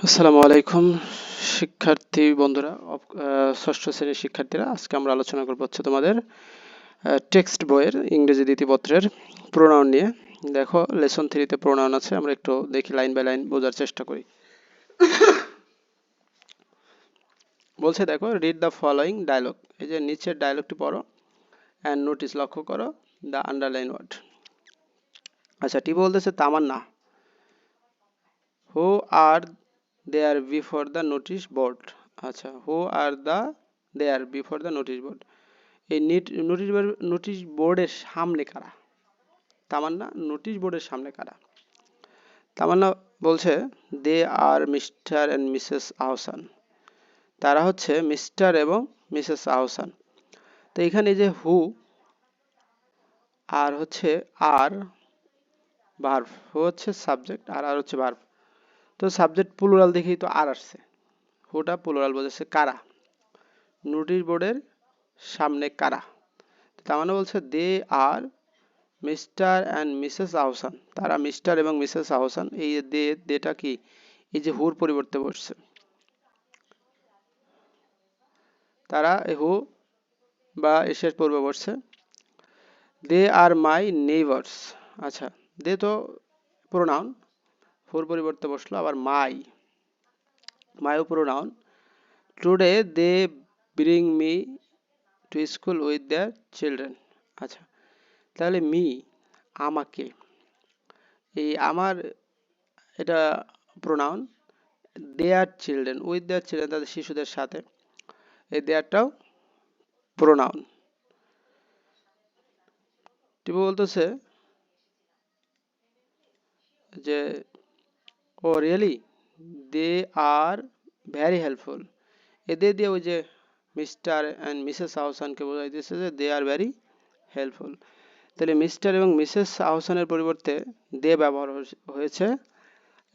আসসালামু আলাইকুম শিক্ষার্থী বন্ধুরা, ষষ্ঠ শ্রেণীর শিক্ষার্থীরা। আজকে আমরা আলোচনা করব তোমাদের টেক্সট বইয়ের ইংরেজি দ্বিতীয় প্রোনাউন নিয়ে। দেখো, লেসন 3-তে প্রোনাউন আছে, আমরা একটু দেখি, লাইন বাই লাইন বোঝার চেষ্টা করি। বলছে, দেখো, রিড দ্য ফলোয়িং ডায়লগ। এই যে নিচের ডায়লগটি পড়ো অ্যান্ড নোটিস, লক্ষ্য করো দ্য আন্ডারলাইন ওয়ার্ড। আচ্ছা, টি বলতেছে Tamanna, who are there before the notice board. আচ্ছা, who are there before the notice board. এই নোটিশ বোর্ডের সামনে কারা? তামান্না, নোটিশ বোর্ডের সামনে কারা? তামান্না বলছে, দে আর মিস্টার অ্যান্ড মিসেস আহসান। তারা হচ্ছে মিস্টার এবং মিসেস আহসান। তো এখানে যে হু আর হচ্ছে আর ভার্ব, হু হচ্ছে সাবজেক্ট আর আর হচ্ছে ভার্ব। তো সাবজেক্ট প্লুরাল দেখেই তো আর আসছে, হুটা প্লুরাল বোঝাচ্ছে কারা, নোটিশ বোর্ডের সামনে কারা। তার মানে বলছে দে আর মিস্টার অ্যান্ড মিসেস আহসান। তারা মিস্টার এবং মিসেস আহসান। এই দেটা কি, এই যে হুর পরিবর্তে বসছে, তারা হু বা এসের পূর্বে বসছে। They are my neighbours. আচ্ছা, দে তো প্রোনাউন, হুর পরিবর্তে বসলো, আবার মাইও pronoun. Today they bring me to school with their children. আচ্ছা, তাহলে মি আমাকে, এই আমার এটা pronoun. Their children, with their children তাদের শিশুদের সাথে, এই দেয়ারটাও প্রোনাউন। টিপু বলতেছে যে, oh really, they are very helpful. এদের দিয়ে ওই যে মিস্টার অ্যান্ড মিসেস আহসানকে বোঝাইতেছে যে দে আর ভ্যারি হেল্পফুল। তাহলে মিস্টার এবং মিসেস আহসানের পরিবর্তে দে ব্যবহার হয়েছে।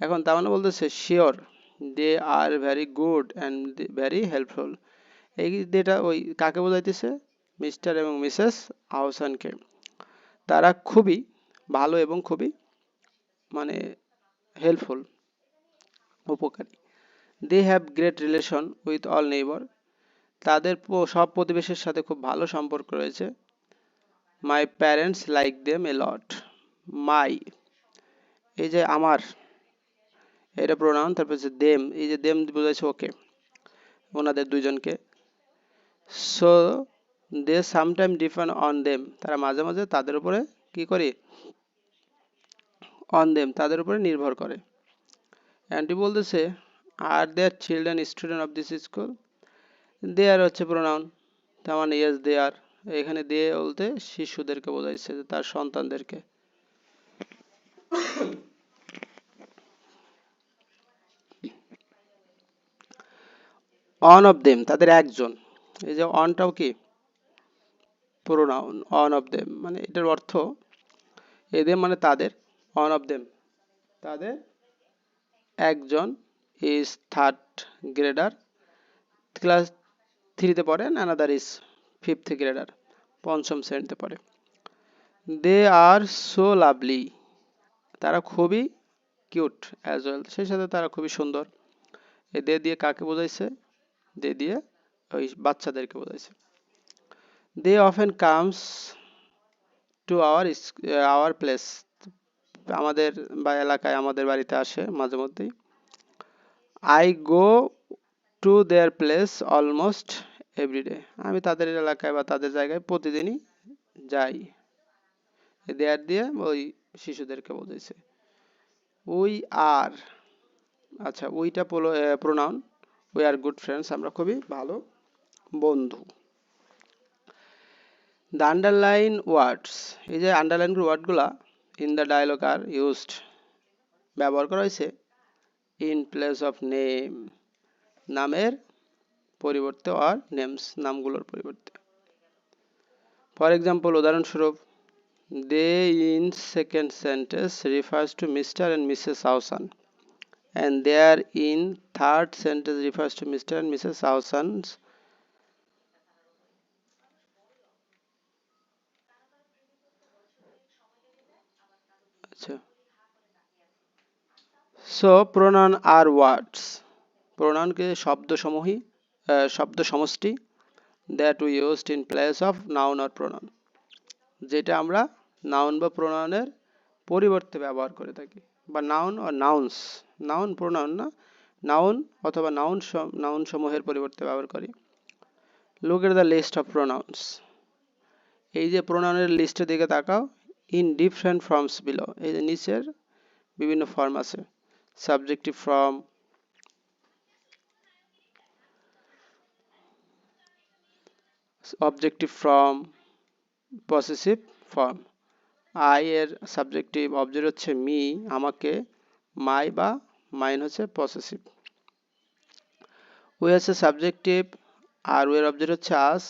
এখন তার মানে বলতেছে sure they are very good and very helpful. এই দেটা ওই কাকে বোঝাইতেছে? মিস্টার এবং মিসেস আহসানকে। তারা খুবই ভালো এবং খুবই মানে হেল্পফুল, উপকারী। They have great relation with all neighbour. তাদের সব প্রতিবেশীর সাথে খুব ভালো সম্পর্ক রয়েছে। My parents like them a lot. My, এই যে আমার, এটা প্রোনাউন। তারপর হচ্ছে দেম, এই যে দেম বোঝাচ্ছে ওকে, ওনাদের দুইজনকে। So they sometime depend on them. তারা মাঝে মাঝে তাদের উপরে কি করে, অন দেম, তাদের উপরে নির্ভর করে। অ্যান্টি বলতেছে, are their children student of this school. They are হচ্ছে প্রোনাউন, তার মানে ইয়েস দে আর। এখানে দে বলতে শিশুদেরকে বোঝাইছে, তার সন্তানদেরকে। অন অফ দেম, তাদের একজন। এই যে অনটাও কি প্রোনাউন, অন অফ দেম মানে এটার অর্থ এদের মানে তাদের, অন অফ দেম তাদের একজন, ইজ থার্ড গ্রেডার, ক্লাস 3-তে পড়ে, অ্যানাদার ইজ ফিফথ গ্রেডার, পঞ্চম শ্রেণীতে পড়ে। দে আর সো লাভলি, তারা খুবই কিউট অ্যাজ ওয়েল, সেই সাথে তারা খুবই সুন্দর। এ দে দিয়ে কাকে বোঝাইছে? দে দিয়ে ওই বাচ্চাদেরকে বোঝাইছে। They often comes to our place, আমাদের বা এলাকায় আমাদের বাড়িতে আসে মাঝে মধ্যেই। I go to their place almost everyday, আমি তাদের এলাকায় বা তাদের জায়গায় প্রতিদিনই যাই। দেয়ার দিয়ে ওই শিশুদেরকে বোঝাইছে। উই আর, আচ্ছা উইটা pronoun. We are good friends, আমরা খুবই ভালো বন্ধু। দ্য আন্ডারলাইন ওয়ার্ডস, এই যে আন্ডারলাইন ওয়ার্ডগুলা in the dialogue are used, ব্যবহার করা হয়েছে ইন প্লেস অফ নেম, নামের পরিবর্তে, আর নেমস, নামগুলোর পরিবর্তে। ফর এক্সাম্পল, উদাহরণস্বরূপ, they in second sentence refers to Mr and Mrs Ahsan, and there in third sentence refers to Mr. and Mrs. Ahsan's. So pronoun are words. প্রোনাউনকে শব্দ সমষ্টি that we used in place of noun or pronoun, যেটা আমরা noun বা প্রোনাউনের পরিবর্তে ব্যবহার করে থাকি, বা noun or nouns, noun pronoun no, noun অথবা নাউন সমূহের পরিবর্তে ব্যবহার করি। Look at the list of pronouns. এই যে প্রোনাউনের লিস্টের দিকে তাকাও। ইন ডিফারেন্ট ফর্মস বিলো, এই যে নিচের বিভিন্ন ফর্ম আছে। Subjective form, objective form, possessive form. I এর সাবজেক্টিভ, অবজেক্ট হচ্ছে মি আমাকে, মাই বা মাইন হচ্ছে পসেসিভ। উই হচ্ছে সাবজেক্টিভ, আর উই এর অবজেক্ট হচ্ছে আস,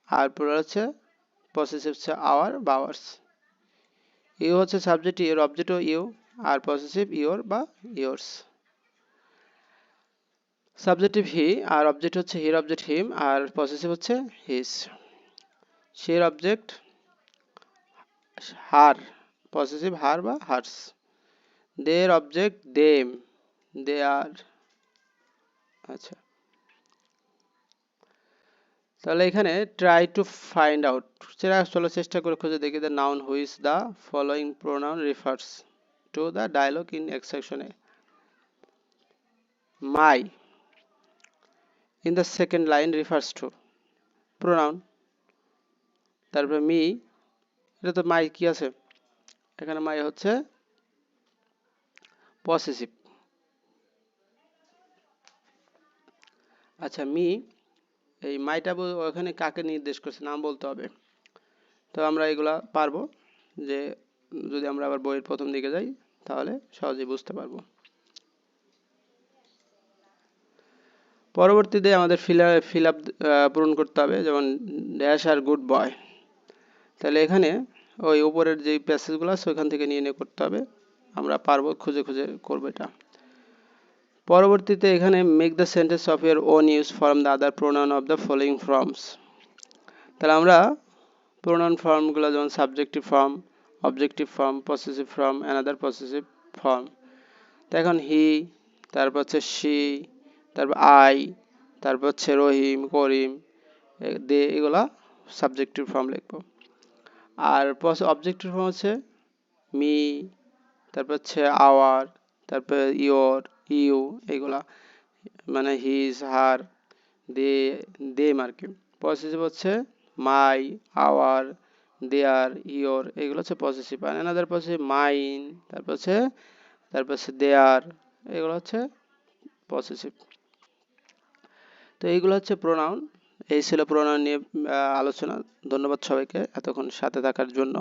আর প্লুরাল হচ্ছে পসেসিভ হচ্ছে আওয়ার বা আওয়ার্স। ইউ হচ্ছে সাবজেক্ট, এর অবজেক্টও ইউ, আর পসেসিভ ইওর বা ইয়োর্স। সাবজেক্টিভ হি, আর অবজেক্ট হচ্ছে হির অবজেক্ট হিম, আর পসেসিভ হচ্ছে হিজ। সের অবজেক্ট হার, পসেসিভ হার বা হার্স। দের অবজেক্ট দেম, দে আর। আচ্ছা, তাহলে এখানে ট্রাই টু ফাইন্ড আউট, চলো চেষ্টা করে খুঁজে দেখি the noun which the following pronoun refers to the dialogue in X সেকশনে। মাই in the second line refers to pronoun, তারপরে মি, এটা তো মাই কি আছে এখানে, মাই হচ্ছে পসেসিভ। আচ্ছা, মি, এই মাইটা ওখানে কাকে নির্দেশ করছে নাম বলতে হবে। তো আমরা এগুলা পারবো, যে যদি আমরা আবার বইয়ের প্রথম দিকে যাই তাহলে সহজেই বুঝতে পারবো। পরবর্তীতে আমাদের ফিল আপ পূরণ করতে হবে, যেমন ড্যাশ আর গুড বয়। তাহলে এখানে ওই উপরের যে প্যাসেজগুলো আছে ওইখান থেকে নিয়ে করতে হবে, আমরা পারবো, খুঁজে খুঁজে করবো এটা। পরবর্তীতে এখানে make the sentence of your own use from the other pronoun of the following forms. তাহলে আমরা প্রোনাউন ফর্মগুলো যেমন subjective form, objective form, possessive form, another possessive form. তো এখন হি, তারপর হচ্ছে শি, তারপর আই, তারপর হচ্ছে রহিম, করিম, দে, এগুলা সাবজেক্টিভ ফর্ম লিখবো। আর অবজেক্টিভ ফর্ম হচ্ছে মি, তারপর হচ্ছে আওয়ার, তারপর ইয়োর, ইউ, এগুলা মানে his, her, they, them are কি। পসেসিভ হচ্ছে মাই, আওয়ার, দেয়ার, ইয়োর, এগুলো হচ্ছে পসেসিভ। আর অ্যানাদার পসেসিভ মাইন, তারপর হচ্ছে দেয়ার, এগুলো হচ্ছে পসেসিভ। তো এইগুলো হচ্ছে প্রোনাউন। এই ছিল প্রোনাউন নিয়ে আলোচনা। ধন্যবাদ সবাইকে এতক্ষণ সাথে থাকার জন্য।